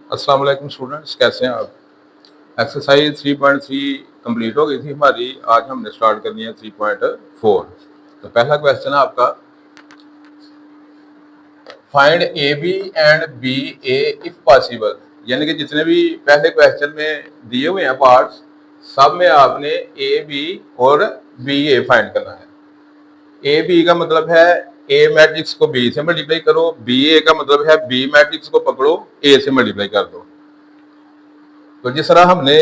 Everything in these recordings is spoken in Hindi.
अस्सलाम वालेकुम स्टूडेंट्स, कैसे हैं आप। एक्सरसाइज 3.3 कंप्लीट हो गई थी हमारी। आज हमने स्टार्ट करनी है 3.4। तो पहला क्वेश्चन है आपका, find A B and B A if possible. यानी कि जितने भी पहले क्वेश्चन में दिए हुए हैं पार्ट्स, सब में आपने ए बी और बी ए फाइंड करना है। ए बी का मतलब है ए मैट्रिक्स को बी से मल्टीप्लाई करो, बी ए का मतलब है बी मैट्रिक्स को पकड़ो, ए से मल्टीप्लाई कर दो। तो जिस तरह हमने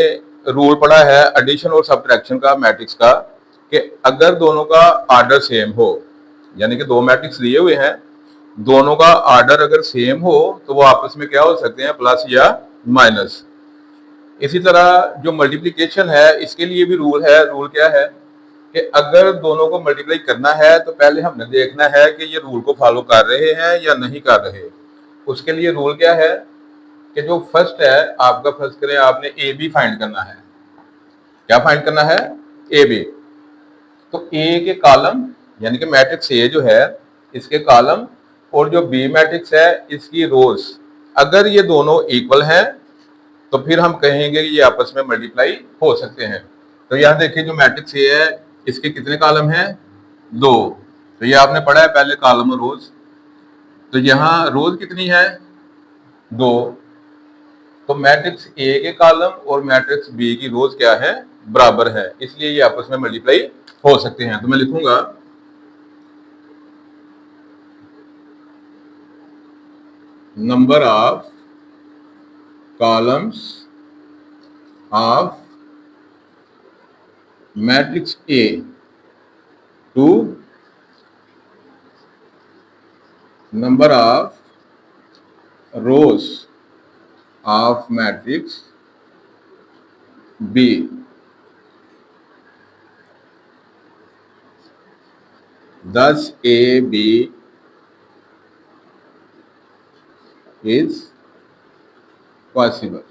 रूल पढ़ा है एडिशन और सब्ट्रैक्शन का मैट्रिक्स का, कि अगर दोनों का आर्डर सेम हो, यानी कि दो मैट्रिक्स दिए हुए हैं, दोनों का आर्डर अगर सेम हो तो वो आपस में क्या हो सकते हैं, प्लस या माइनस। इसी तरह जो मल्टीप्लिकेशन है इसके लिए भी रूल है। रूल क्या है कि अगर दोनों को मल्टीप्लाई करना है तो पहले हमने देखना है कि ये रूल को फॉलो कर रहे हैं या नहीं कर रहे। उसके लिए रूल क्या है कि जो फर्स्ट है आपका, फर्स्ट करें आपने ए बी फाइंड करना है। क्या फाइंड करना है? A B. तो ए के कॉलम यानी कि मैट्रिक्स ए जो है इसके कॉलम और जो बी मैट्रिक्स है इसकी रोज, अगर ये दोनों इक्वल हैं तो फिर हम कहेंगे कि ये आपस में मल्टीप्लाई हो सकते हैं। तो यहाँ देखिए जो मैट्रिक्स ए है इसके कितने कॉलम हैं? दो। तो ये आपने पढ़ा है पहले, कॉलम और रोज। तो यहाँ रोज कितनी है? दो। तो मैट्रिक्स ए के कॉलम और मैट्रिक्स बी की रोज क्या है? बराबर है, इसलिए ये आपस में मल्टीप्लाई हो सकते हैं। तो मैं लिखूंगा number of columns of matrix A to number of rows of matrix B. Thus A B is possible।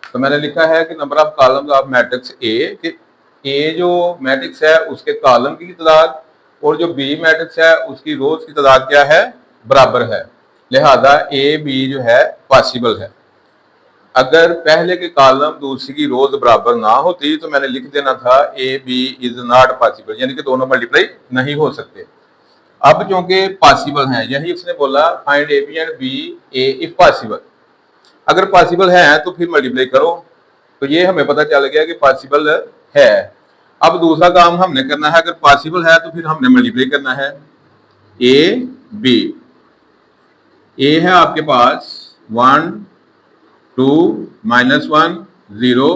तो मैंने लिखा है कि number of columns of matrix ए, कि ए जो मैट्रिक्स है उसके कॉलम की तादाद और जो बी मैट्रिक्स है उसकी रोज की तादाद क्या है? बराबर है। लिहाजा ए बी जो है पॉसिबल है। अगर पहले के कॉलम दूसरी की रोज बराबर ना होती तो मैंने लिख देना था A B is not possible, यानी कि दोनों मल्टीप्लाई नहीं हो सकते। अब क्योंकि पॉसिबल हैं, यही उसने बोला find A B and B A if possible. अगर पॉसिबल है तो फिर मल्टीप्लाई करो। तो ये हमें पता चल गया कि पॉसिबल है। अब दूसरा काम हमने करना है, अगर पॉसिबल है तो फिर हमने मल्टीप्लाई करना है। ए बी, ए है आपके पास 1 2 -1 0,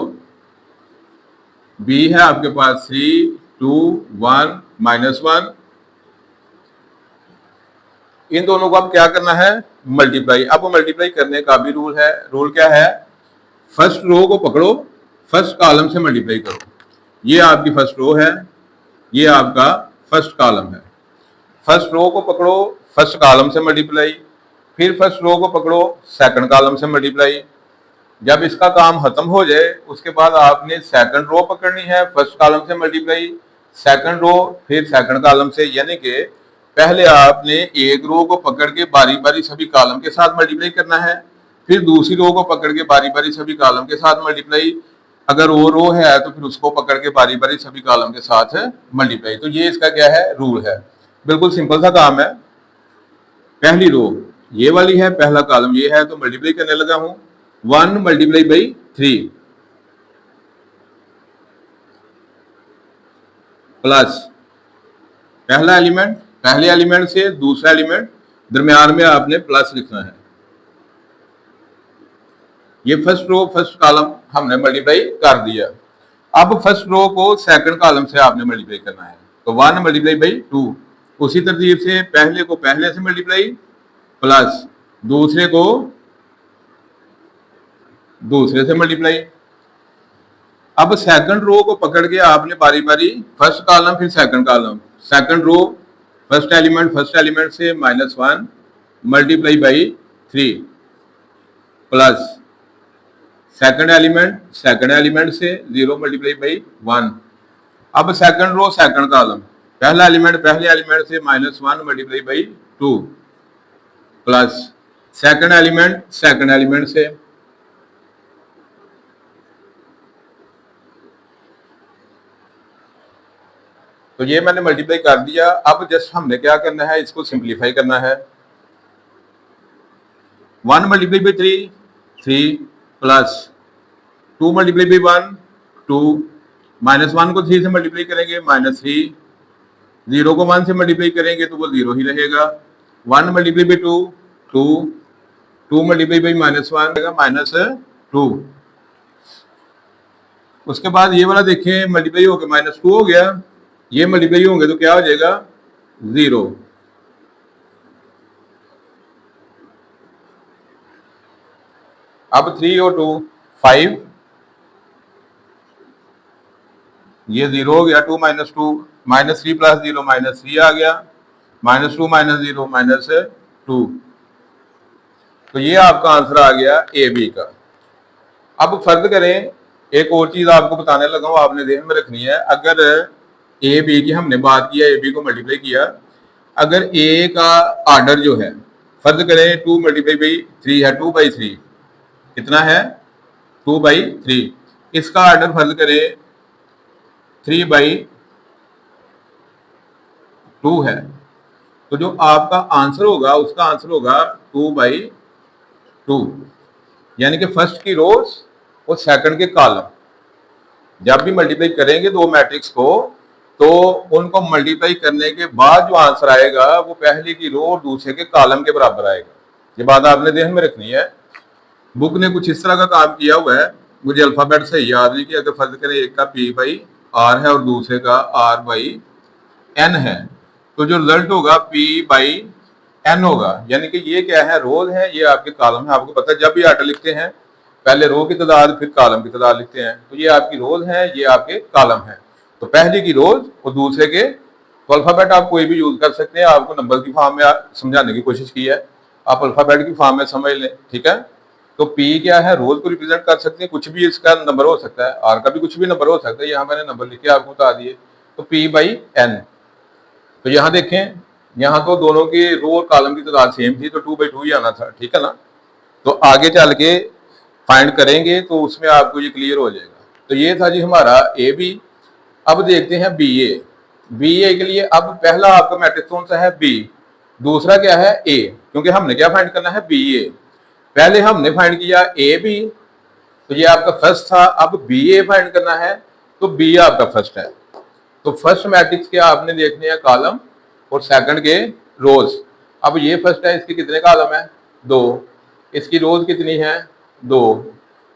बी है आपके पास 3 2 1 -1। इन दोनों को अब क्या करना है? मल्टीप्लाई। अब मल्टीप्लाई करने का भी रूल है। रूल क्या है? फर्स्ट रो को पकड़ो, फर्स्ट कॉलम से मल्टीप्लाई करो। ये आपकी फर्स्ट रो है, ये आपका फर्स्ट कॉलम है। फर्स्ट रो को पकड़ो, फर्स्ट कॉलम से मल्टीप्लाई, फिर फर्स्ट रो को पकड़ो, सेकंड कॉलम से मल्टीप्लाई। जब इसका काम खत्म हो जाए उसके बाद आपने सेकंड रो पकड़नी है, फर्स्ट कॉलम से मल्टीप्लाई, सेकंड रो, फिर सेकंड कॉलम से। यानी कि पहले आपने एक रो को पकड़ के बारी बारी सभी कॉलम के साथ मल्टीप्लाई करना है, फिर दूसरी रो को पकड़ के बारी बारी सभी कॉलम के साथ मल्टीप्लाई। अगर वो रो है तो फिर उसको पकड़ के बारी बारी सभी कॉलम के साथ मल्टीप्लाई। तो ये इसका क्या है? रूल है। बिल्कुल सिंपल सा काम है। पहली रो ये वाली है, पहला कॉलम ये है, तो मल्टीप्लाई करने लगा हूं। 1 मल्टीप्लाई बाई 3 प्लस पहला एलिमेंट, पहले एलिमेंट से दूसरा एलिमेंट, दरमियान में आपने प्लस लिखना है। ये फर्स्ट रो फर्स्ट कॉलम हमने मल्टीप्लाई कर दिया। अब फर्स्ट रो को सेकंड कॉलम से आपने मल्टीप्लाई करना है। तो 1 मल्टीप्लाई बाई 2। उसी तरतीब से पहले को पहले से मल्टीप्लाई प्लस दूसरे को दूसरे से मल्टीप्लाई। अब सेकंड रो को पकड़ के आपने बारी बारी फर्स्ट कॉलम फिर second column, second row first element से -1 multiply by 3 plus second element से 0 मल्टीप्लाई बाई 1। अब सेकंड रो सेकंड कॉलम, पहले एलिमेंट से -1 multiply by 2 plus second element से, तो ये मैंने मल्टीप्लाई कर दिया। अब जस्ट हमने क्या करना है, इसको सिंप्लीफाई करना है। 1 multiply by 3 3 plus 2 multiply by 1 2, -1 को 3 से मल्टीप्लाई करेंगे -3, 0 को 1 से मल्टीप्लाई करेंगे तो वो 0 ही रहेगा। 1 मल्टीप्लाई बाई 2 2, 2 मल्टीप्लाई बाई -1 -2। उसके बाद ये वाला देखें, मल्टीप्लाई हो गया -2 हो गया, ये मल्टीप्लाई होंगे तो क्या हो जाएगा 0। अब 3 और 2 5, ये 0 हो गया, 2 -2 -3 प्लस 0 -3 आ गया, -2 -0 -2। तो ये आपका आंसर आ गया ए बी का। अब फर्क करें, एक और चीज आपको बताने लगा हूं, आपने ध्यान में रखनी है। अगर ए बी की हमने बात किया, ए बी को मल्टीप्लाई किया, अगर ए का आर्डर जो है, फर्ज करें 2 मल्टीप्लाई बाई 3 है, 2/3 कितना है 2/3, इसका आर्डर फर्ज करें 3/2 है, तो जो आपका आंसर होगा उसका आंसर होगा 2/2, यानी कि फर्स्ट की रोज और सेकंड के कॉलम जब भी मल्टीप्लाई करेंगे दो मैट्रिक्स को, तो उनको मल्टीप्लाई करने के बाद जो आंसर आएगा वो पहले की रो और दूसरे के कॉलम के बराबर आएगा। ये बात आपने ध्यान में रखनी है। बुक ने कुछ इस तरह का काम किया हुआ है, मुझे अल्फाबेट सही याद नहीं कि अगर फर्ज करें एक का P/R है और दूसरे का R/N है, तो जो रिजल्ट होगा P/N होगा, यानी कि ये क्या है, रोज है, ये आपके कॉलम है। आपको पता है जब भी आर्डर लिखते हैं पहले रो की तादाद फिर कॉलम की तादाद लिखते हैं, तो ये आपकी रोज है, ये आपके कॉलम है। तो पहले की रोज और दूसरे के, तो अल्फाबेट आप कोई भी यूज कर सकते हैं। आपको नंबर की फॉर्म में समझाने की कोशिश की है, आप अल्फाबेट की फॉर्म में समझ लें, ठीक है। तो पी क्या है, रोज को रिप्रेजेंट कर सकते हैं, कुछ भी इसका नंबर हो सकता है, आर का भी कुछ भी नंबर हो सकता है, यहाँ मैंने नंबर लिखे आपको बता दिए। तो P/N, तो यहाँ देखें, यहाँ तो दोनों के रो और कॉलम की तादाद सेम थी, तो 2/2 ही आना था, ठीक है ना। तो आगे चल के फाइंड करेंगे तो उसमें आपको ये क्लियर हो जाएगा। तो ये था जी हमारा ए बी। अब देखते हैं बी ए। बी ए के लिए अब पहला आपका मैट्रिक्स कौन सा है, बी, दूसरा क्या है ए, क्योंकि हमने क्या फाइंड करना है, बी ए। पहले हमने फाइंड किया ए बी, तो ये आपका फर्स्ट था। अब बी ए फाइंड करना है, तो बी आपका फर्स्ट है। तो फर्स्ट मैट्रिक्स के आपने देखने हैं कॉलम और सेकंड के रोज। अब ये फर्स्ट है, इसके कितने कॉलम है, 2, इसकी रोज कितनी है, 2,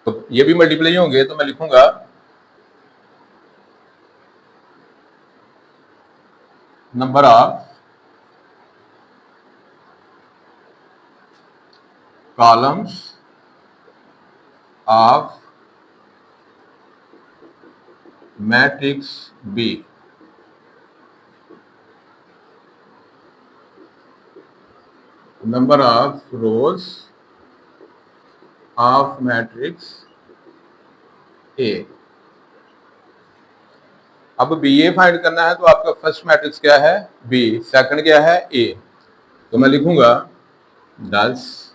तो ये भी मल्टीप्लाई होंगे, तो मैं लिखूंगा number of columns of matrix B, number of rows of matrix A. अब बी ए फाइंड करना है, तो आपका फर्स्ट मैट्रिक्स क्या है, बी, सेकंड क्या है, ए। तो मैं लिखूंगा 10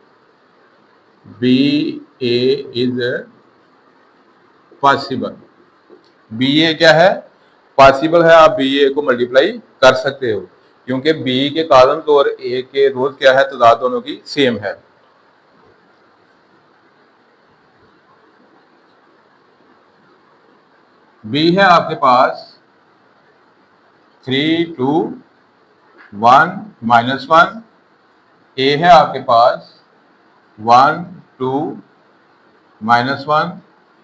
B A is possible. B A क्या है, पॉसिबल है। आप बी ए को मल्टीप्लाई कर सकते हो, क्योंकि बी के कॉलम्स और ए के रोज क्या है, तादाद दोनों की सेम है। बी है आपके पास 3 2 1 -1, ए है आपके पास 1 2 -1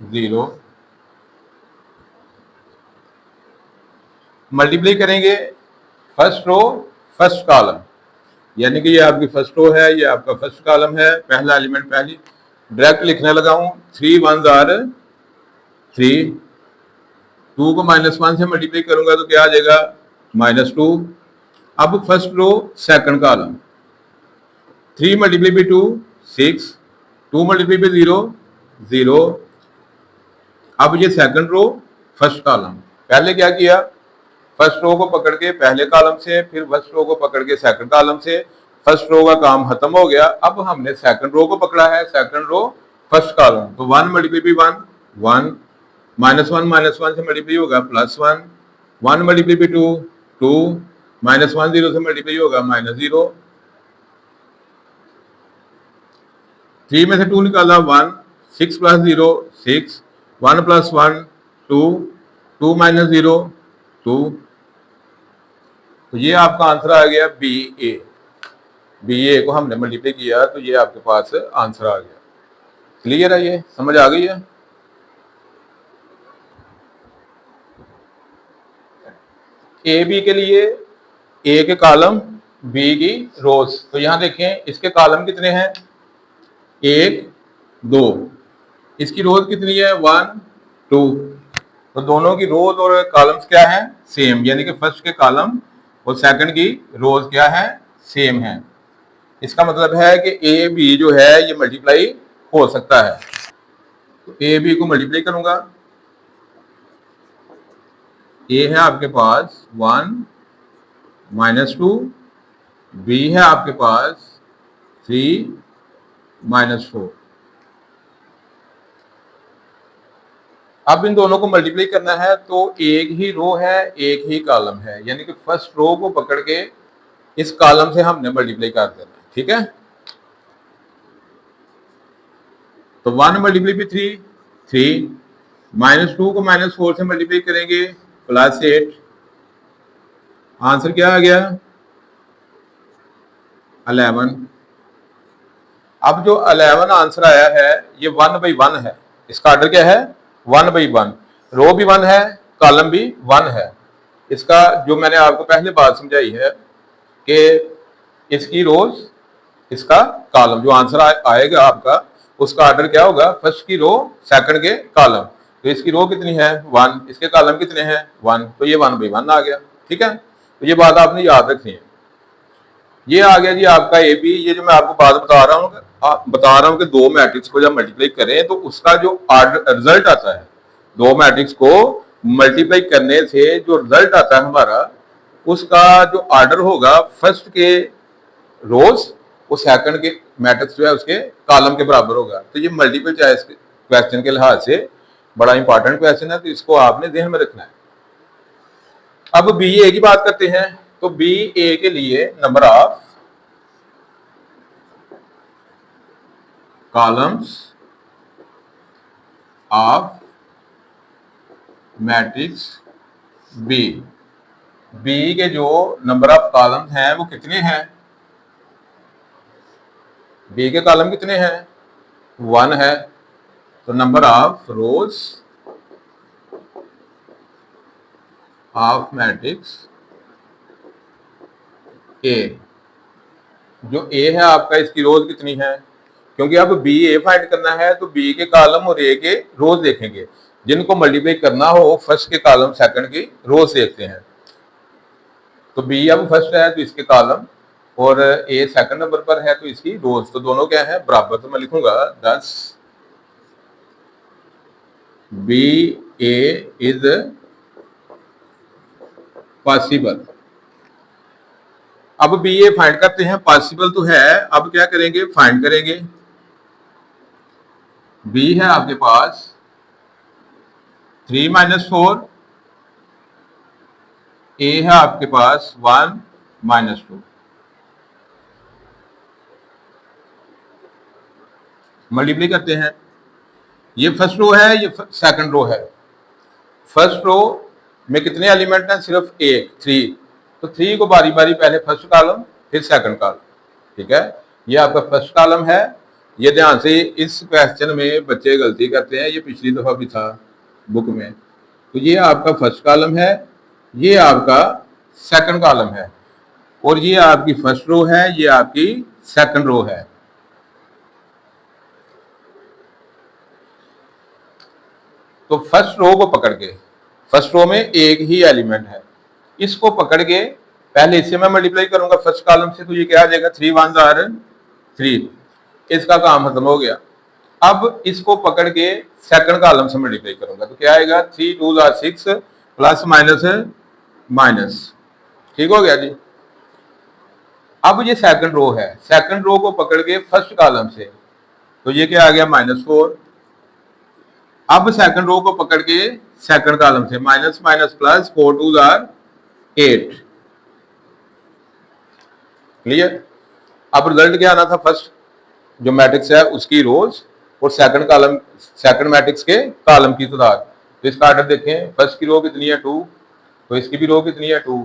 0। मल्टीप्लाई करेंगे फर्स्ट रो फर्स्ट कॉलम, यानी कि ये आपकी फर्स्ट रो है, ये आपका फर्स्ट कॉलम है, पहला एलिमेंट पहली, डायरेक्ट लिखने लगा हूं, 3 1s are 3, 2 को -1 से मल्टीप्लाई करूंगा तो क्या आ जाएगा, -2। अब first row second column, 3 multiply by 2 6, 2 multiply by 0 0। अब ये सेकंड रो फर्स्ट कॉलम, पहले क्या किया, फर्स्ट रो को पकड़ के पहले कॉलम से, फिर फर्स्ट रो को पकड़ के सेकंड कॉलम से, फर्स्ट रो का काम खत्म हो गया। अब हमने सेकंड रो को पकड़ा है, सेकंड रो फर्स्ट कॉलम, तो 1 मल्टीप्लाई बाई 1 1, -1 से मल्टीप्लाई होगा +1, 1 मल्टीप्लाई बाई 2 2, -1 0 से मल्टीप्लाई होगा -0, 3 में से 2 निकाला 1, 6 + 0 6, 1 + 1 2, 2 - 0 2, तो ये आपका आंसर आ गया बी ए को हमने मल्टीप्लाई किया तो ये आपके पास आंसर आ गया। क्लियर है, ये समझ आ गई है। ए बी के लिए ए के कॉलम, बी की रोज, तो यहां देखें इसके कॉलम कितने हैं, 1 2, इसकी रोज कितनी है 1 2, तो दोनों की रोज और कॉलम्स क्या है सेम, यानी कि फर्स्ट के कॉलम और सेकंड की रोज क्या है सेम है। इसका मतलब है कि ए बी जो है ये मल्टीप्लाई हो सकता है, तो ए बी को मल्टीप्लाई करूंगा, ए है आपके पास 1 -2, बी है आपके पास 3 -4। अब इन दोनों को मल्टीप्लाई करना है तो एक ही रो है एक ही कॉलम है, यानी कि फर्स्ट रो को पकड़ के इस कॉलम से हमने मल्टीप्लाई कर देना है, ठीक है। तो 1 मल्टीप्लाई बाई 3 3, -2 को -4 से मल्टीप्लाई करेंगे +8, आंसर क्या आ गया 11। अब जो 11 आंसर आया है ये 1/1 है, इसका ऑर्डर क्या है 1/1, रो भी 1 है कॉलम भी 1 है। इसका जो मैंने आपको पहले बात समझाई है कि इसकी रोज इसका कॉलम, जो आंसर आएगा आपका उसका ऑर्डर क्या होगा, फर्स्ट की रो सेकंड के कॉलम, तो इसकी रो कितनी है 1, इसके कॉलम कितने हैं 1, तो ये 1/1 आ गया, ठीक है। तो ये बात आपने याद रखनी है। ये आ गया जी आपका ए बी। ये जो मैं आपको बात बता रहा हूँ कि दो मैट्रिक्स को जब मल्टीप्लाई करें तो उसका जो रिजल्ट आता है, दो मैट्रिक्स को मल्टीप्लाई करने से जो रिजल्ट आता है हमारा, उसका जो ऑर्डर होगा फर्स्ट के रोज वो सेकंड के मैट्रिक्स जो है उसके कॉलम के बराबर होगा। तो ये मल्टीपल चॉइस क्वेश्चन के लिहाज से बड़ा इंपॉर्टेंट क्वेश्चन है, तो इसको आपने ध्यान में रखना है। अब बी ए की बात करते हैं, तो बी ए के लिए number of columns of matrix B, B के जो नंबर ऑफ कॉलम्स हैं वो कितने हैं, बी के कॉलम कितने हैं 1 है, तो number of rows of matrix ए, जो ए है आपका इसकी रोज कितनी है, क्योंकि अब बी ए फाइंड करना है तो बी के कॉलम और ए के रोज देखेंगे, जिनको मल्टीप्लाई करना हो फर्स्ट के कॉलम सेकंड की रोज देखते हैं। तो बी अब फर्स्ट है तो इसके कॉलम और ए सेकंड नंबर पर है तो इसकी रोज, तो दोनों क्या है बराबर, तो मैं लिखूंगा 10 बी ए इज पॉसिबल। अब बी ए फाइंड करते हैं, पॉसिबल तो है, अब क्या करेंगे फाइंड करेंगे। बी है आपके पास 3 - 4, ए है आपके पास 1 - 2, मल्टीप्लाई करते हैं। ये फर्स्ट रो है ये सेकंड रो है, फर्स्ट रो में कितने एलिमेंट हैं सिर्फ एक 3, तो 3 को बारी बारी पहले फर्स्ट कॉलम फिर सेकंड कॉलम, ठीक है। ये आपका फर्स्ट कॉलम है। ये ध्यान से, इस क्वेश्चन में बच्चे गलती करते हैं, ये पिछली दफा भी था बुक में, तो ये आपका फर्स्ट कॉलम है, ये आपका सेकंड कॉलम है, और ये आपकी फर्स्ट रो है, ये आपकी सेकंड रो है। तो फर्स्ट रो को पकड़ के, फर्स्ट रो में एक ही एलिमेंट है, इसको पकड़ के पहले इससे मैं मल्टीप्लाई करूंगा फर्स्ट कॉलम से, तो ये क्या आ जाएगा 3 1 are 3, इसका काम खत्म हो गया। अब इसको पकड़ के सेकंड कॉलम से मल्टीप्लाई करूंगा तो क्या आएगा 3 2 are 6 प्लस माइनस माइनस, ठीक हो गया जी। अब ये सेकंड रो है, सेकंड रो को पकड़ के फर्स्ट कॉलम से, तो ये क्या आ गया -4। अब सेकंड रो को पकड़ के सेकंड कॉलम से minus minus plus, 4 2 are 8। Clear. अब रिजल्ट क्या आना था, फर्स्ट जो मैट्रिक्स है उसकी रोज और सेकंड कॉलम, सेकंड मैट्रिक्स के कॉलम की तादाद। तो इसका ऑर्डर देखें, फर्स्ट की रो कितनी है 2, तो इसकी भी रो कितनी है 2,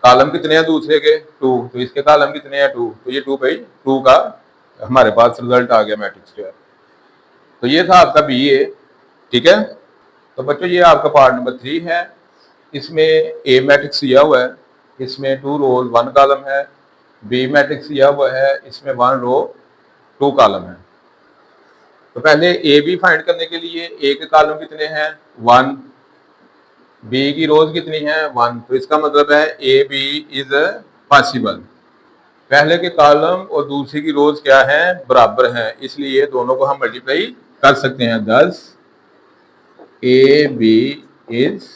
कॉलम कितने हैं दूसरे के 2, तो इसके कॉलम कितने हैं 2, तो ये 2 बाई 2 का हमारे पास रिजल्ट आ गया मैट्रिक्स जो है। तो ये था आपका BA। ठीक है। तो बच्चों ये आपका पार्ट नंबर 3 है। इसमें ए मैट्रिक्स दिया हुआ है, इसमें 2 रोज 1 कॉलम है। बी मैट्रिक्स दिया हुआ है, इसमें 1 रो 2 कॉलम है। तो पहले ए बी फाइंड करने के लिए ए के कॉलम कितने हैं 1, बी की रोज कितनी है 1, तो इसका मतलब है ए बी इज पॉसिबल। पहले के कॉलम और दूसरी की रोज क्या है, बराबर हैं, इसलिए दोनों को हम मल्टीप्लाई कर सकते हैं। 10 ए बी इज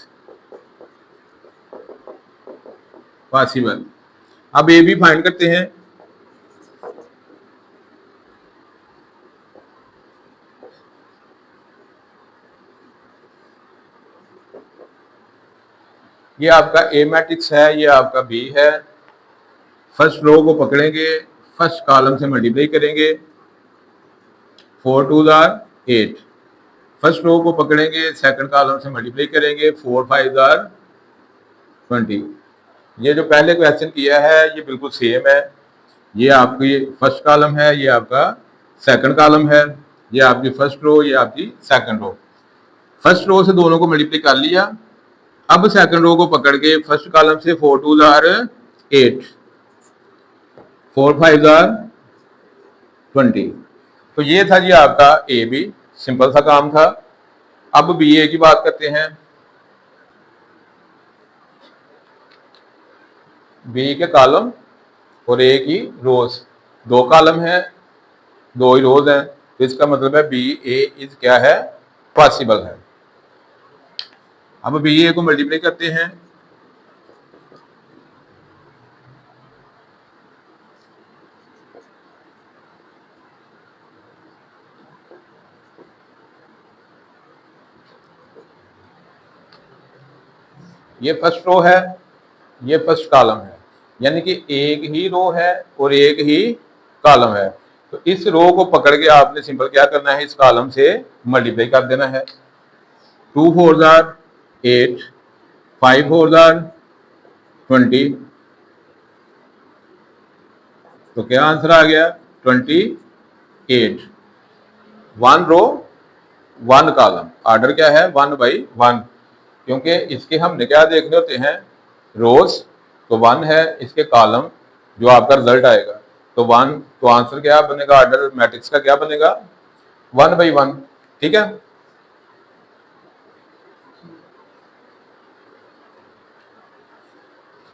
पॉसिबल। अब ए बी फाइंड करते हैं। ये आपका ए मैट्रिक्स है, ये आपका बी है। फर्स्ट रो को पकड़ेंगे, फर्स्ट कॉलम से मल्टीप्लाई करेंगे, 4 2 आर 8। फर्स्ट रो को पकड़ेंगे, सेकंड कॉलम से मल्टीप्लाई करेंगे, 4 5 आर 20। ये जो पहले क्वेश्चन किया है ये बिल्कुल सेम है। ये आपकी फर्स्ट कॉलम है, ये आपका सेकंड कॉलम है, ये आपकी फर्स्ट रो, ये आपकी सेकंड रो। फर्स्ट रो से दोनों को मल्टीप्लाई कर लिया। अब सेकंड रो को पकड़ के फर्स्ट कॉलम से 4 2 आर 8, 4 5 आर 20। तो ये था जी आपका ए बी, सिंपल सा काम था। अब बी ए की बात करते हैं। बी के कॉलम और ए की रोज, 2 कॉलम है 2 ही रोज हैं, तो इसका मतलब है बी ए इज क्या है, पॉसिबल है। अब बी ए को मल्टीप्लाई करते हैं। ये फर्स्ट रो है, ये फर्स्ट कॉलम है, यानी कि एक ही रो है और एक ही कॉलम है। तो इस रो को पकड़ के आपने सिंपल क्या करना है, इस कॉलम से मल्टीप्लाई कर देना है। 2 4 आर 8, 5 4 आर 20। तो क्या आंसर आ गया 28। 1 रो 1 कॉलम, ऑर्डर क्या है 1 बाई 1, क्योंकि इसके हमने क्या देखने होते हैं, रोज तो 1 है, इसके कॉलम जो आपका रिजल्ट आएगा तो 1, तो आंसर क्या बनेगा, ऑर्डर मैट्रिक्स का क्या बनेगा 1 बाई 1। ठीक है।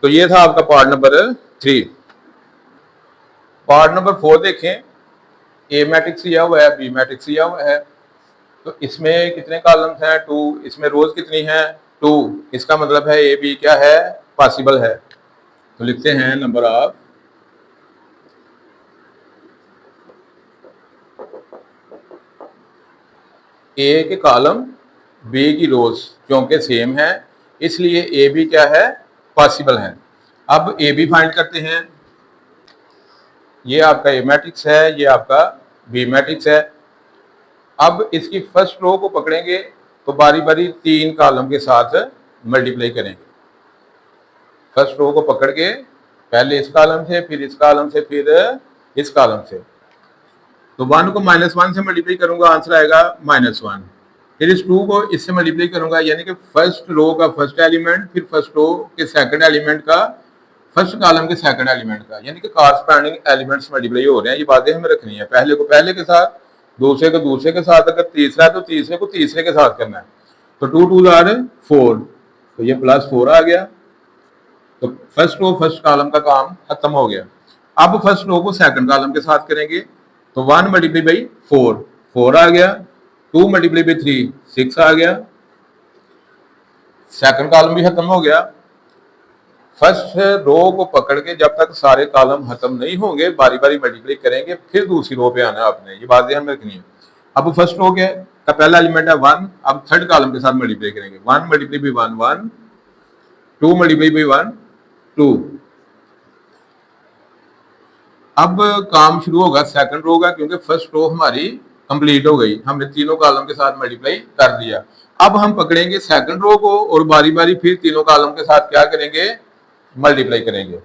तो ये था आपका पार्ट नंबर 3। पार्ट नंबर 4 देखें। ए मैट्रिक्स दिया हुआ है, बी मैट्रिक्स दिया हुआ है, तो इसमें कितने कॉलम्स हैं 2, इसमें रोज कितनी है 2, इसका मतलब है ए बी क्या है, पॉसिबल है। तो लिखते हैं नंबर ऑफ ए के कॉलम बी की रोज क्योंकि सेम है, इसलिए ए बी क्या है, पॉसिबल है। अब ए बी फाइंड करते हैं। ये आपका ए मैट्रिक्स है, ये आपका बी मैट्रिक्स है। अब इसकी फर्स्ट रो को पकड़ेंगे तो बारी बारी 3 कॉलम के साथ मल्टीप्लाई करेंगे। फर्स्ट रो को पकड़ के पहले इस कॉलम से, फिर इस कॉलम से, फिर इस कॉलम से। तो 1 को -1 से मल्टीप्लाई करूंगा, आंसर आएगा -1। फिर इस 2 को इससे मल्टीप्लाई करूंगा, यानी कि फर्स्ट रो का फर्स्ट एलिमेंट, फिर फर्स्ट रो के सेकंड एलिमेंट का, फर्स्ट कॉलम के सेकंड एलिमेंट का, यानी कि कॉरस्पॉन्डिंग एलिमेंट्स मल्टीप्लाई हो रहे हैं। ये बातें हमें रखनी है, पहले को पहले के साथ, दूसरे को दूसरे के साथ, अगर तीसरा है तो तीसरे को तीसरे के साथ करना है। तो 2 2 आर 4, तो ये +4 आ गया। तो फर्स्ट रो फर्स्ट कॉलम का काम खत्म हो गया। अब फर्स्ट रो को सेकंड कॉलम के साथ करेंगे, तो 1 मल्टीप्लाई बाई 4, 4 आ गया। 2 मल्टीप्लाई बाई 3, 6 आ गया। सेकंड कॉलम भी खत्म हो गया। फर्स्ट रो को पकड़ के जब तक सारे कॉलम खत्म नहीं होंगे बारी बारी मल्टीप्लाई करेंगे, फिर दूसरी रो पे आना है आपने, ये बात ध्यान में रखनी है। अब फर्स्ट रो के का पहला एलिमेंट है 1, अब थर्ड कॉलम के साथ मल्टीप्लाई करेंगे। 1 मल्टीप्लाई बाई 1 1, 2 मल्टीप्लाई बाई 1 2। अब काम शुरू होगा सेकंड रो का, क्योंकि फर्स्ट रो हमारी कंप्लीट हो गई, हमने तीनों कॉलम के साथ मल्टीप्लाई कर दिया। अब हम पकड़ेंगे सेकंड रो को और बारी बारी फिर तीनों कॉलम के साथ क्या करेंगे, मल्टीप्लाई करेंगे।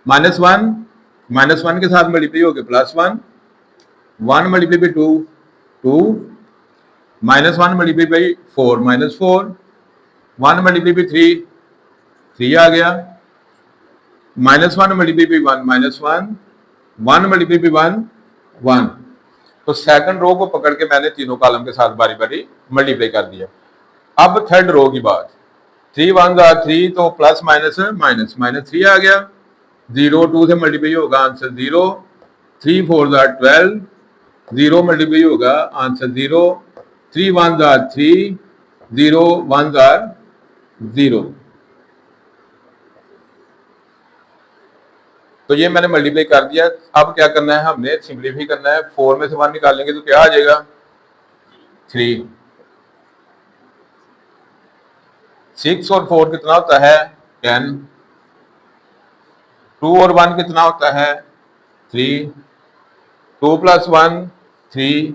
-1 के साथ मल्टीप्लाई हो गया +1, 1 multiply by 2 2, -1 multiply by 4 -4, 1 multiply by 3 3 आ गया, -1 मल्टीप्लाई बाई 1 -1, 1 मल्टीप्लाई बाई 1 1। तो सेकंड रो को पकड़ के मैंने तीनों कॉलम के साथ बारी बारी मल्टीप्लाई कर दिया। अब थर्ड रो की बात, 3 1 3, तो प्लस माइनस माइनस -3 आ गया, 0 2 से मल्टीप्लाई होगा आंसर 0, 3 4 12, 0 मल्टीप्लाई होगा आंसर 0, 3 1 3, 0 1 0। तो ये मैंने मल्टीप्लाई कर दिया। अब क्या करना है, हमने सिंप्लीफाई करना है। 4 में से 1 निकालेंगे तो क्या आ जाएगा 3। 6 और 4 कितना होता है 10, 2 और 1 कितना होता है 3, 2 + 1 3,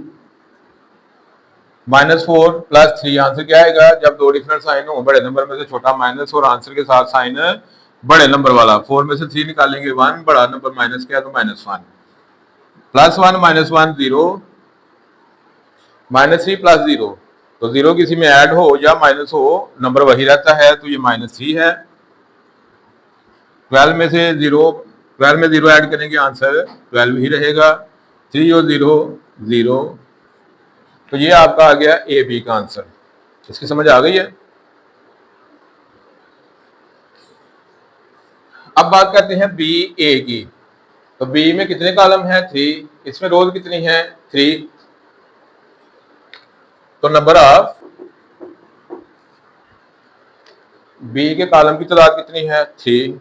-4 + 3 आंसर क्या आएगा, जब दो डिफरेंट साइन हो बड़े नंबर में से छोटा माइनस और आंसर के साथ साइन बड़े नंबर वाला। 4 में से 3 निकालेंगे 1, बड़ा नंबर माइनस क्या तो -1, +1 -1 0, -3 + 0, तो 0 किसी में ऐड हो या माइनस हो नंबर वही रहता है, तो ये -3 है। 12 में से 0 ऐड करेंगे आंसर 12 ही रहेगा, 3 और 0 0। तो ये आपका आ गया ए बी का आंसर। इसकी समझ आ गई है। अब बात करते हैं बी ए की। तो बी में कितने कॉलम है 3, इसमें रोज कितनी है 3, तो नंबर ऑफ बी के कॉलम की तादाद कितनी है 3,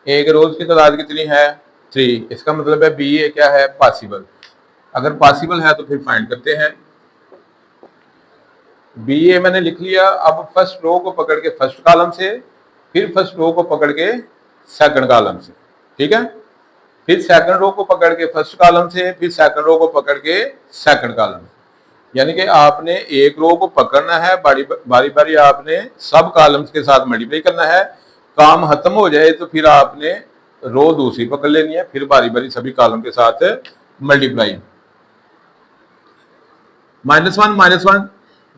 ए के रोज की तादाद कितनी है 3। इसका मतलब है बी ए क्या है पॉसिबल। अगर पॉसिबल है तो फिर फाइंड करते हैं। बी ए मैंने लिख लिया। अब फर्स्ट रो को पकड़ के फर्स्ट कॉलम से, फिर फर्स्ट रो को पकड़ के सेकंड कॉलम से, ठीक है, फिर सेकंड रो को पकड़ के फर्स्ट कॉलम से, फिर सेकंड रो को पकड़ के सेकंड कॉलम से। यानी कि आपने एक रो को पकड़ना है, बारी बारी आपने सब कॉलम्स के साथ मल्टीप्लाई करना है। काम खत्म हो जाए तो फिर आपने रो दूसरी पकड़ लेनी है, फिर बारी बारी सभी कॉलम के साथ मल्टीप्लाई। -1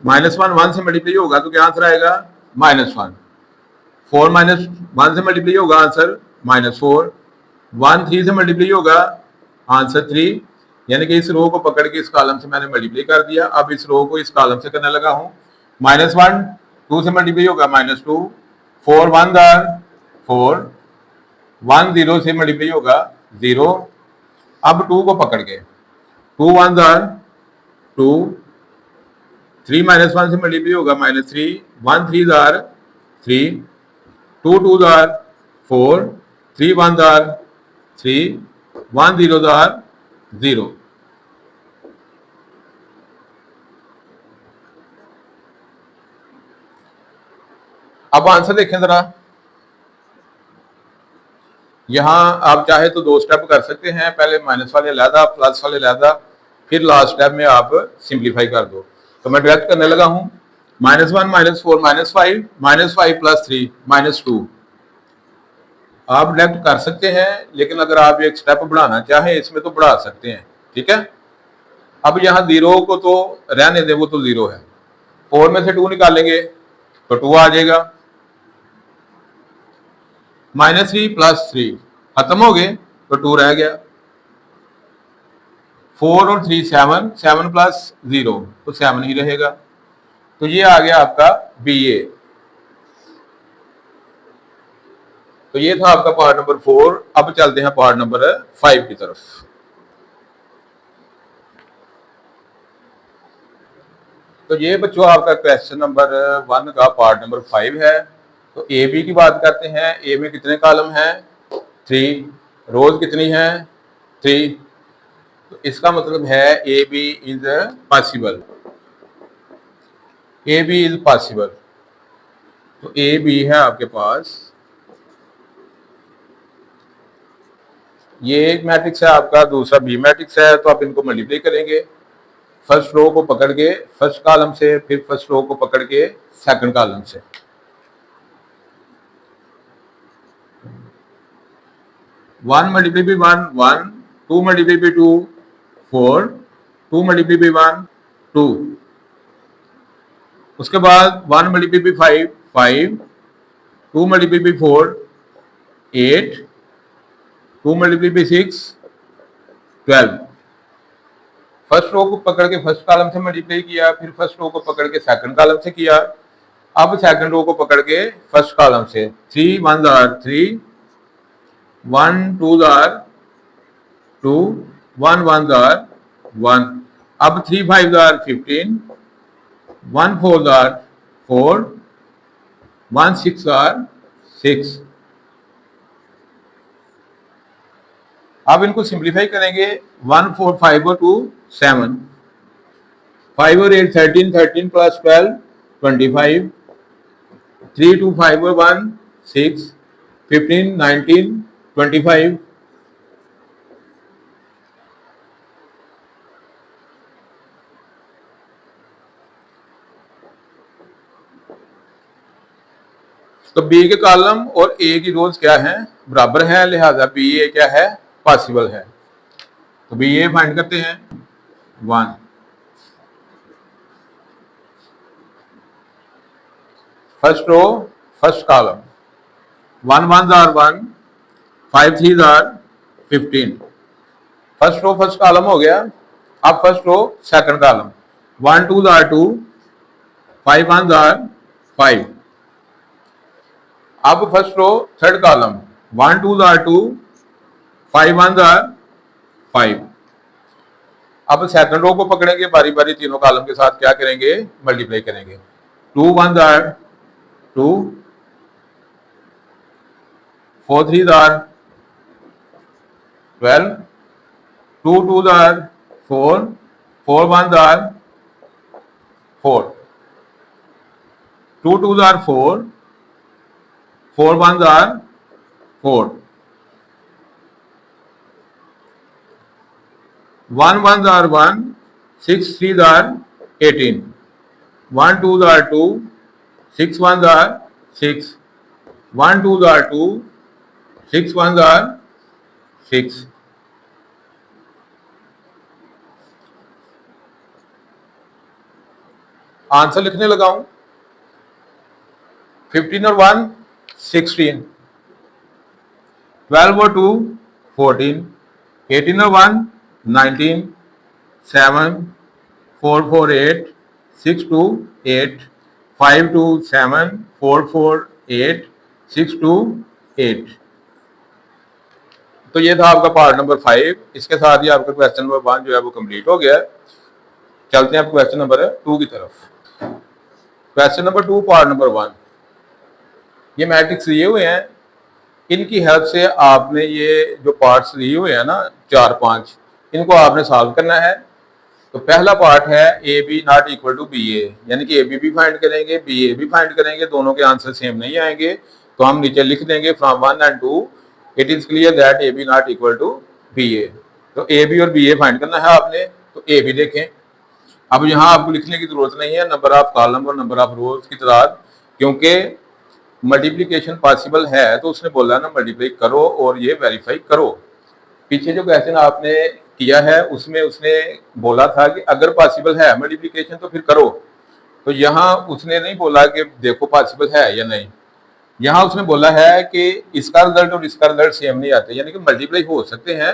1 से मल्टीप्लाई होगा तो क्या आंसर आएगा -1। 4 -1 से मल्टीप्लाई होगा आंसर -4। 1 3 से मल्टीप्लाई होगा आंसर 3। यानी कि इस रो को पकड़ के इस कॉलम से मैंने मल्टीप्लाई कर दिया। अब इस रो को इस कॉलम से करने लगा हूं। -1 2 से मल्टीप्लाई होगा -2, 4 1 4, 1 0 से मल्टीप्लाई होगा 0। अब 2 को पकड़ के 2 1 2, 3 -1 से मल्टीप्लाई होगा -3, 1 3 3, 2 2 4, 3 1 3, 1 0 0। अब आंसर देखें जरा। यहां आप चाहे तो दो स्टेप कर सकते हैं, पहले माइनस वाले अलहदा प्लस वाले अलहदा, फिर लास्ट स्टेप में आप सिंप्लीफाई कर दो। तो मैं डायरेक्ट करने लगा हूं। -1 -4 -5 -5 + 3 -2। आप डायरेक्ट कर सकते हैं, लेकिन अगर आप एक स्टेप बढ़ाना चाहें इसमें तो बढ़ा सकते हैं, ठीक है। अब यहाँ 0 को तो रहने दें, वो तो 0 है। 4 में से 2 निकालेंगे तो 2 आ जाएगा। -3 + 3 खत्म हो गए तो 2 रह गया। 4 और 3 7, 7 + 0 तो 7 ही रहेगा। तो ये आ गया आपका बी ए। तो ये था आपका पार्ट नंबर 4। अब चलते हैं पार्ट नंबर 5 की तरफ। तो ये बच्चों आपका क्वेश्चन नंबर 1 का पार्ट नंबर 5 है। तो ए बी की बात करते हैं। ए में कितने कॉलम हैं? 3। रोज कितनी है? 3। तो इसका मतलब है A B is possible. A B is possible. तो ए बी है आपके पास, ये एक मैट्रिक्स है आपका, दूसरा बी मैट्रिक्स है। तो आप इनको मल्टीप्लाई करेंगे, फर्स्ट रो को पकड़ के फर्स्ट कॉलम से, फिर फर्स्ट रो को पकड़ के सेकंड कॉलम से। 1 multiply by 1 1, 2 multiply by 2 4, 2 multiply by 1 2। उसके बाद 1 multiply by 5 5, 2 multiply by 4 8, 2 multiply by 6 12। First row को पकड़ के फर्स्ट कॉलम से मल्टीप्लाई किया, फिर फर्स्ट रो को पकड़ के सेकंड कॉलम से किया। अब सेकंड रो को पकड़ के फर्स्ट कॉलम से 3 1 3, 1 2 2, 1 1 1। अब 3 5 15, 1 4 4, 1 6 6। अब इनको सिंप्लीफाई करेंगे। 1 4 5 और 2 7, 5 और 8 13, 13 प्लस 12 25, 3 2 5 और 1 6, 15 19 25। तो बी के कॉलम और ए की रोज क्या है? बराबर है, लिहाजा बी ए क्या है? पॉसिबल है। तो बी ए फाइंड करते हैं। 1 first row first column, 1 1 1, 5 3 15। First row first column हो गया। अब फर्स्ट रो सेकंड कॉलम, 1 2 2, 5 1 5। अब फर्स्ट रो थर्ड कॉलम, 1 2 2, 5 1 5। अब सेकंड रो को पकड़ेंगे, बारी बारी तीनों कॉलम के साथ क्या करेंगे? मल्टीप्लाई करेंगे। 2 1 2, 4 3 12, 2 2 4, 4 1 4, 2 2 4, 4 1 4, 1 1 1, 6 3 18, 1 2 2, 6 1 6, 1 2 2, 6 1 6। आंसर लिखने लगा हूं। 15 और 1 16, 12 और 2 14, 18 और 1 19, 7 4 4 8, 6 2 8, 5 2 7, 4 4 8, 6 2 8। तो ये था आपका पार्ट नंबर 5। इसके साथ ही आपका क्वेश्चन नंबर 1 जो है वो कंप्लीट हो गया है। चलते हैं आप क्वेश्चन नंबर 2 की तरफ। Question number 2 part number 1। ये मैट्रिक्स लिए हुए हैं, इनकी हेल्प से आपने ये जो पार्ट्स लिए हुए हैं ना 4 5, इनको आपने सॉल्व करना है। तो पहला पार्ट है A B not equal to B A, यानी कि ए बी भी फाइंड करेंगे, बी ए भी फाइंड करेंगे, दोनों के आंसर सेम नहीं आएंगे। तो हम नीचे लिख देंगे from 1 and 2 it is clear that A B not equal to B A. तो ए बी और बी ए फाइंड करना है आपने। तो ए बी देखें, अब यहाँ आपको लिखने की जरूरत नहीं है नंबर ऑफ कॉलम और नंबर ऑफ रोज की तादाद, क्योंकि मल्टीप्लिकेशन पॉसिबल है तो उसने बोला ना मल्टीप्लाई करो और ये वेरीफाई करो। पीछे जो क्वेश्चन आपने किया है उसमें उसने बोला था कि अगर पॉसिबल है मल्टीप्लिकेशन तो फिर करो। तो यहाँ उसने नहीं बोला कि देखो पॉसिबल है या नहीं, यहाँ उसने बोला है कि इसका रिजल्ट और इसका रिजल्ट सेम नहीं आते, यानी कि मल्टीप्लाई हो सकते हैं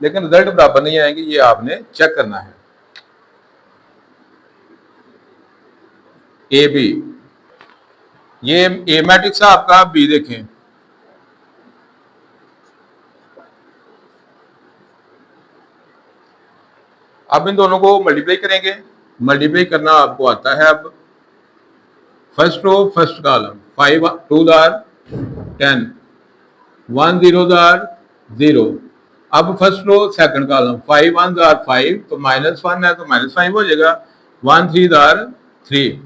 लेकिन रिजल्ट बराबर नहीं आएंगे, ये आपने चेक करना है। ए बी, ये ए मैट्रिक्स है आपका, बी देखें। अब इन दोनों को मल्टीप्लाई करेंगे। मल्टीप्लाई करना आपको आता है। अब first row first column, 5 2 are 10, 1 0 are 0। अब first row second column 5 1 are 5, तो -1 है तो -5 हो जाएगा। 1 3 आर 3।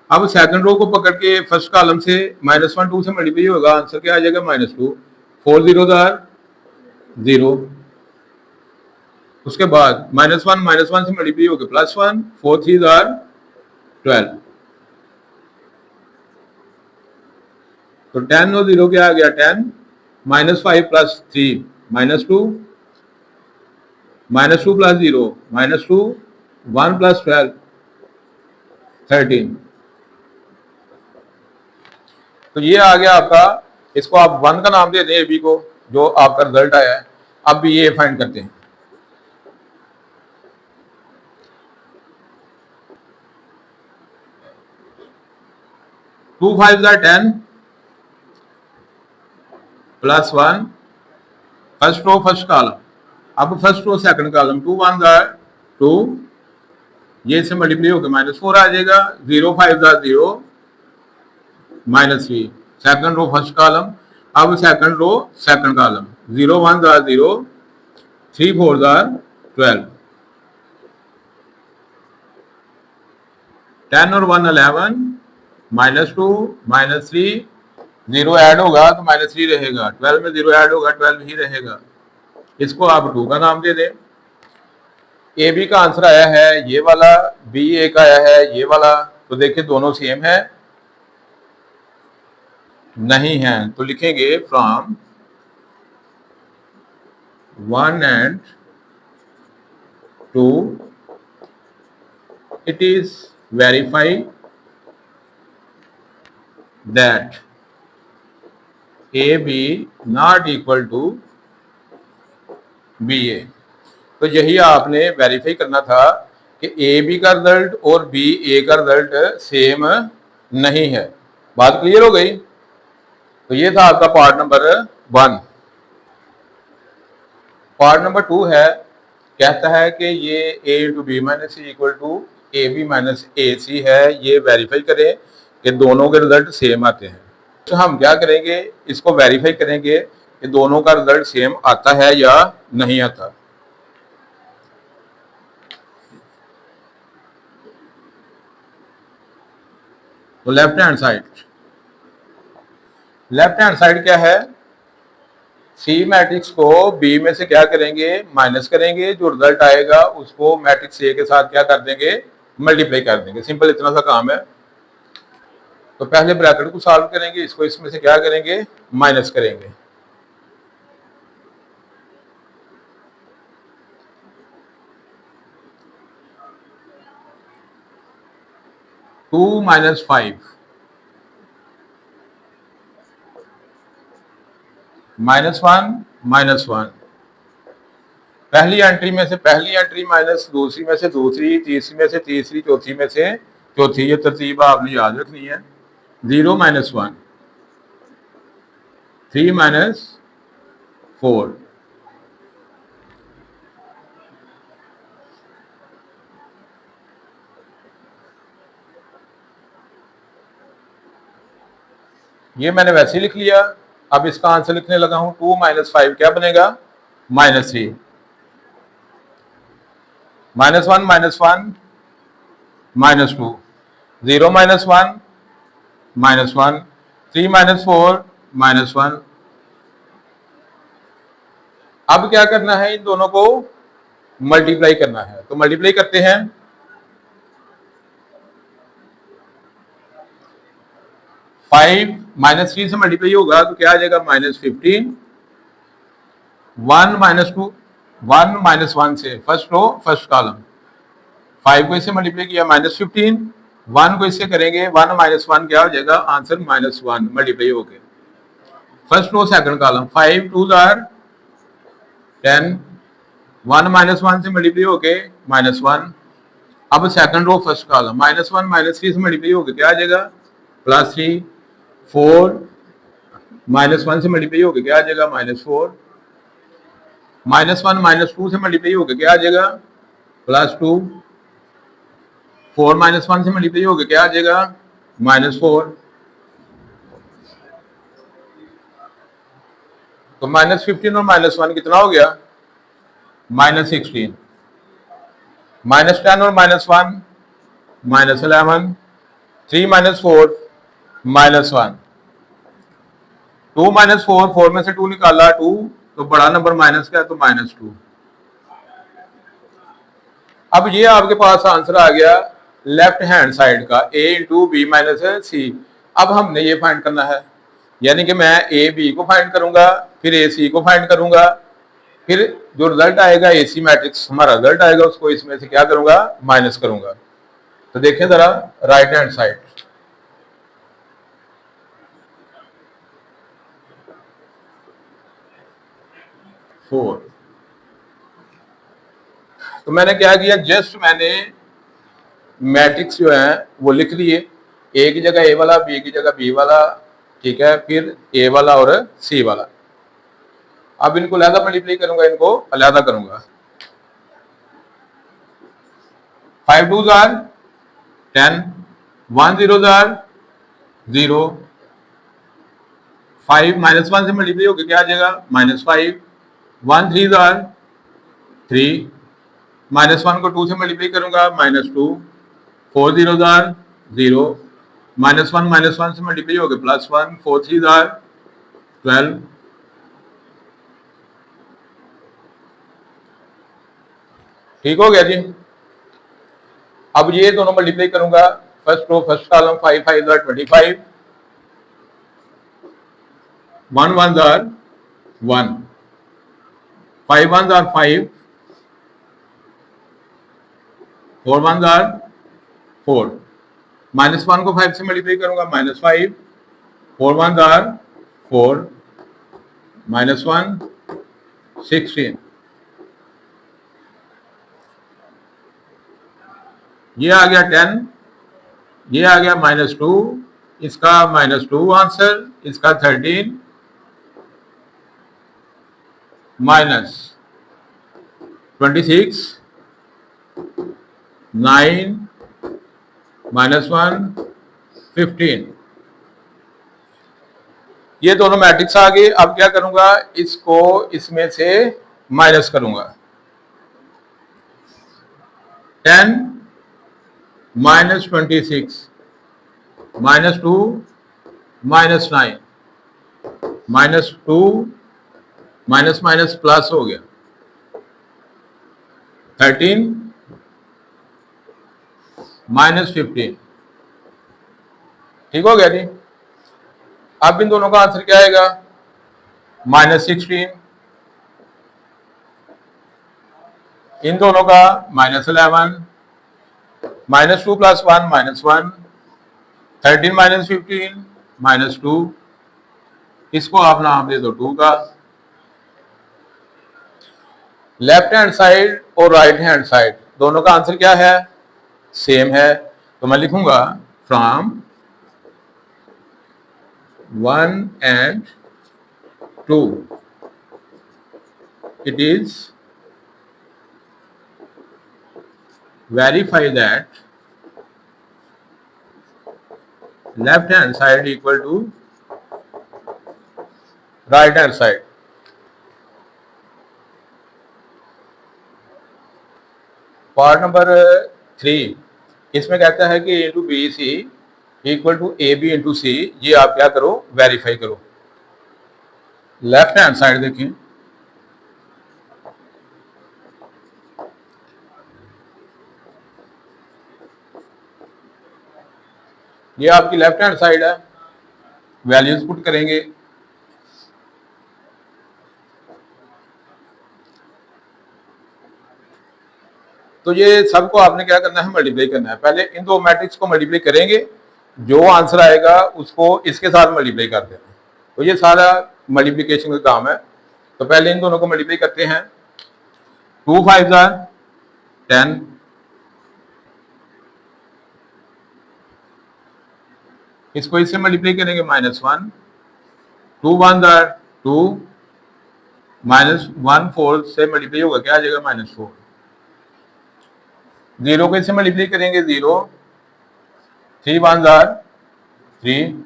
अब सेकंड रो को पकड़ के फर्स्ट कॉलम से -1 2 से मल्टीप्लाई होगा, आंसर क्या आ जाएगा -2। 4 0 आर 0। उसके बाद -1 से मल्टीप्लाई होगा +1, 4 3 आर 12। तो 10 और 0 क्या आ गया 10, -5 + 3 -2, -2 + 0 -2, 1 + 12 13। तो ये आ गया आपका। इसको आप 1 का नाम दे दें AB को, जो आपका रिजल्ट आया है। अब भी ये फाइंड करते हैं। Two 5 10 +1, first row first column. अब फर्स्ट रो सेकंड कॉलम 2 1 2, ये से मल्टीप्लाई होकर -4 आ जाएगा। 0 5 0 -3, सेकंड रो फर्स्ट कॉलम। अब सेकंड रो सेकंड कॉलम 0 1 0, 3 4 12, 10 और 1 11, -2 -3, 0 ऐड होगा तो -3 रहेगा। 12 में 0 ऐड होगा 12 ही रहेगा। इसको आप 2 का नाम दे दें। ए बी का आंसर आया है ये वाला, बी ए का आया है ये वाला। तो देखिए दोनों सेम है, नहीं है तो लिखेंगे from 1 and 2 it is verified that AB not equal to BA। तो यही आपने वेरीफाई करना था कि ए बी का रिजल्ट और बी ए का रिजल्ट सेम नहीं है। बात क्लियर हो गई। तो ये था आपका पार्ट नंबर 1। पार्ट नंबर 2 है, कहता है कि ये a into B minus C equal to A B minus A C है। ये वेरीफाई करें कि दोनों के रिजल्ट सेम आते हैं। तो हम क्या करेंगे, इसको वेरीफाई करेंगे कि दोनों का रिजल्ट सेम आता है या नहीं आता। तो लेफ्ट हैंड साइड क्या है, सी मैट्रिक्स को बी में से क्या करेंगे, माइनस करेंगे। जो रिजल्ट आएगा उसको मैट्रिक्स ए के साथ क्या कर देंगे, मल्टीप्लाई कर देंगे। सिंपल इतना सा काम है। तो पहले ब्रैकेट को सॉल्व करेंगे, इसको इसमें से क्या करेंगे, माइनस करेंगे। टू माइनस 5 -1 पहली एंट्री में से पहली एंट्री माइनस, दूसरी में से दूसरी, तीसरी में से तीसरी, चौथी में से चौथी। ये तरतीब आपने याद रखनी है। 0 -1, 3 -4, ये मैंने वैसे ही लिख लिया। अब इसका आंसर लिखने लगा हूं। 2 - 5 क्या बनेगा, -3। -1 -1 -2, 0 -1 -1, 3 -4 -1। अब क्या करना है, इन दोनों को मल्टीप्लाई करना है। तो मल्टीप्लाई करते हैं। 5 -3 से मल्टीप्लाई होगा तो क्या आ जाएगा, -15। 1 -2, 1 -1 से फर्स्ट रो फर्स्ट कॉलम। 5 को इससे मल्टीप्लाई किया -15, 1 को इससे करेंगे 1 -1 क्या हो जाएगा, आंसर -1 मल्टीप्लाई हो गया। फर्स्ट रो सेकंड कॉलम 5 2 10, 1 -1 से मल्टीप्लाई हो गए -1। अब सेकंड रो फर्स्ट कॉलम -1 -3 से मल्टीप्लाई हो गया क्या आ जाएगा, +3। 4 -1 से मल्टीप्लाई हो गया क्या आ जाएगा, -4। -1 -2 से मल्टीप्लाई हो गया क्या आ जाएगा, +2। 4 -1 से मल्टीप्लाई हो गया क्या आ जाएगा, -4। तो -15 और -1 कितना हो गया? -16। -10 और -1 -11। 3 -4 -1। 2 -4, 4 में से 2 निकाला 2, तो बड़ा नंबर माइनस का है तो -2। अब ये आपके पास आंसर आ गया लेफ्ट हैंड साइड का, a इंटू बी माइनस सी। अब हमने ये फाइंड करना है, यानी कि मैं ए बी को फाइंड करूंगा, फिर ए सी को फाइंड करूंगा, फिर जो रिजल्ट आएगा ए सी मैट्रिक्स हमारा रिजल्ट आएगा उसको इसमें से क्या करूंगा? माइनस करूंगा। तो देखें जरा राइट हैंड साइड 4। तो मैंने क्या किया, जस्ट मैंने मैट्रिक्स जो है वो लिख लिए, ए की जगह ए वाला, बी की जगह बी वाला, ठीक है, फिर ए वाला और सी वाला। अब इनको अलहदा मल्टीप्लाई करूंगा, इनको अलहदा करूंगा। 5 2 आर 10, 1 0 आर 0, 5 -1 से मल्टीप्लाई होकर क्या आ जाएगा? -5। 1 3 आर 3, -1 को 2 से मल्टीप्लाई करूंगा -2। 4 0 आर 0, -1 से मल्टीप्लाई हो गया +1। 4 3 आर 12। ठीक हो गया जी। अब ये दोनों मल्टीप्लाई करूंगा, first row first column, 5 5 are 25, 1 1 are 1, 5 1 are 5, 4 1 are 4। -1 को 5 से मल्टीप्लाई करूंगा -5, 4 1 आर 4, -1 16। ये आ गया 10, ये आ गया -2, इसका -2 आंसर, इसका 13, -26, 9, -1 15। ये दोनों मैट्रिक्स आ गए। अब क्या करूंगा, इसको इसमें से माइनस करूंगा। 10 -26 -2 -9, -2 माइनस माइनस प्लस हो गया 13 -15। ठीक हो गया जी। अब इन दोनों का आंसर क्या आएगा? -16, इन दोनों का -11, -2 + 1 -1, 13 -15 -2, इसको आप नाम दे दो 2 का। लेफ्ट हैंड साइड और राइट हैंड साइड दोनों का आंसर क्या है? सेम है। तो मैं लिखूंगा from 1 and 2 it is verify that left hand side equal to right hand side। Part number 3 इसमें कहता है कि into B C equal to A B into C. ये आप क्या करो? वेरीफाई करो। लेफ्ट हैंड साइड देखें, ये आपकी लेफ्ट हैंड साइड है। वैल्यूज पुट करेंगे, तो ये सबको आपने क्या करना है? मल्टीप्लाई करना है। पहले इन दो मैट्रिक्स को मल्टीप्लाई करेंगे, जो आंसर आएगा उसको इसके साथ मल्टीप्लाई कर देना। तो ये सारा मल्टीप्लिकेशन का काम है। तो पहले इन दोनों को मल्टीप्लाई करते हैं। 2 5 आर 10, इसको इससे मल्टीप्लाई करेंगे -1, 2 1 आर 2, -1 4 से मल्टीप्लाई होगा क्या आ जाएगा? -4। 0 को इससे मल्टीप्लाई करेंगे 0, 3 1 आर 3,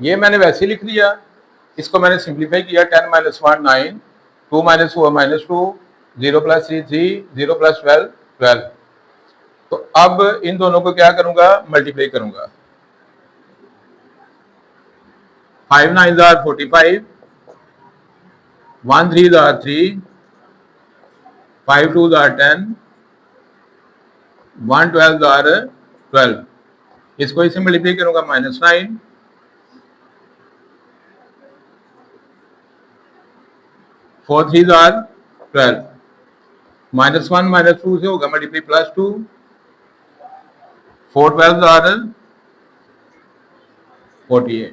ये मैंने वैसे ही लिख लिया, इसको मैंने सिंप्लीफाई किया, 10 minus 1 9, 2 minus 4 minus 2, 0 plus 3 3, 0 plus 12 12। तो अब इन दोनों को क्या करूंगा, मल्टीप्लाई करूंगा। 5 9 आर 45, 1 3 आर 3, 5 2 आर 10, 1 12 आर 12। इसको इसे मल्टीप्लाई करूंगा, -9, 4 3 आर 12, -1 -2 से होगा मल्टीप्लाई +2, 4 12 आर 48,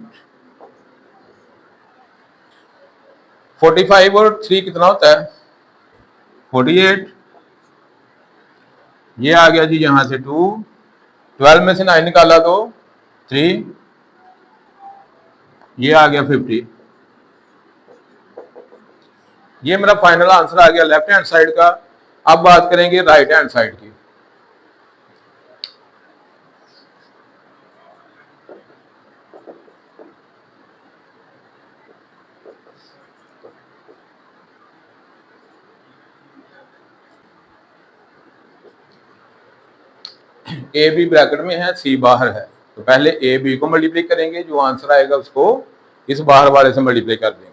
45 और 3 कितना होता है 48। ये आ गया जी यहां से 2, 12 में से 9 निकाला तो 3, ये आ गया 50। ये मेरा फाइनल आंसर आ गया लेफ्ट हैंड साइड का। अब बात करेंगे राइट हैंड साइड की। ए बी ब्रैकेट में है, सी बाहर है, तो पहले ए बी को मल्टीप्लाई करेंगे, जो आंसर आएगा उसको इस बाहर वाले से मल्टीप्लाई कर देंगे।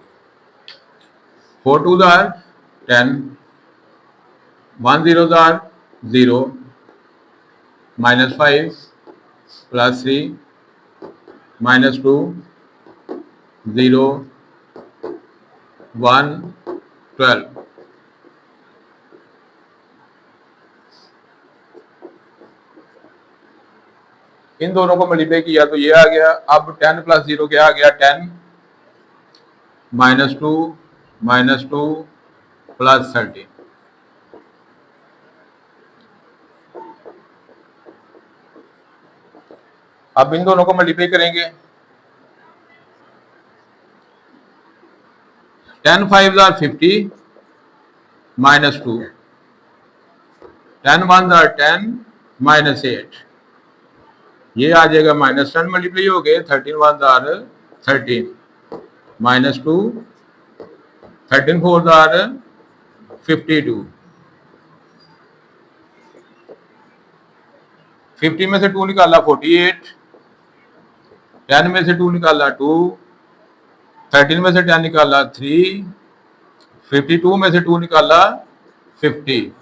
4 2 आर 10, 1 0 आर 0, -5 +3, -2, 0 1 12। इन दोनों को मल्टीप्लाई किया तो ये आ गया। अब 10 + 0 क्या आ गया, 10, -2 -2 +13। अब इन दोनों को मल्टीप्लाई करेंगे, 10 5 आर 50, -2, 10 1 आर 10, -8। ये आ जाएगा -10 मल्टीप्लाई हो गए, 13 1 आर 13, -2, 13 4 आर 52, 50 में से 2 निकाला 48, 10 में से 2 निकाला 2, 13 में से 10 निकाला 3, 52 में से 2 निकाला 50।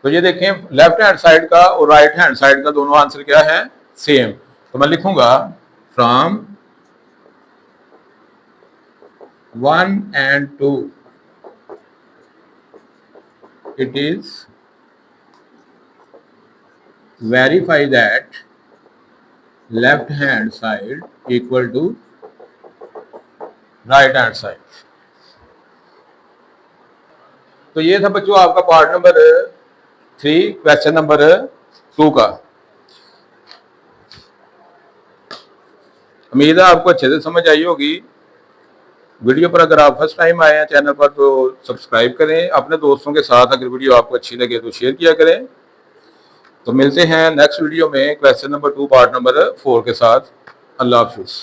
तो ये देखें लेफ्ट हैंड साइड का और राइट हैंड साइड का दोनों आंसर क्या है, सेम। तो मैं लिखूंगा from 1 and 2 it is verify that left hand side equal to right hand side। तो ये था बच्चों आपका पार्ट नंबर 3 क्वेश्चन नंबर 2 का। उम्मीद है आपको अच्छे से समझ आई होगी। वीडियो पर अगर आप फर्स्ट टाइम आए हैं चैनल पर तो सब्सक्राइब करें, अपने दोस्तों के साथ अगर वीडियो आपको अच्छी लगे तो शेयर किया करें। तो मिलते हैं नेक्स्ट वीडियो में क्वेश्चन नंबर 2 पार्ट नंबर 4 के साथ। अल्लाह हाफिज़।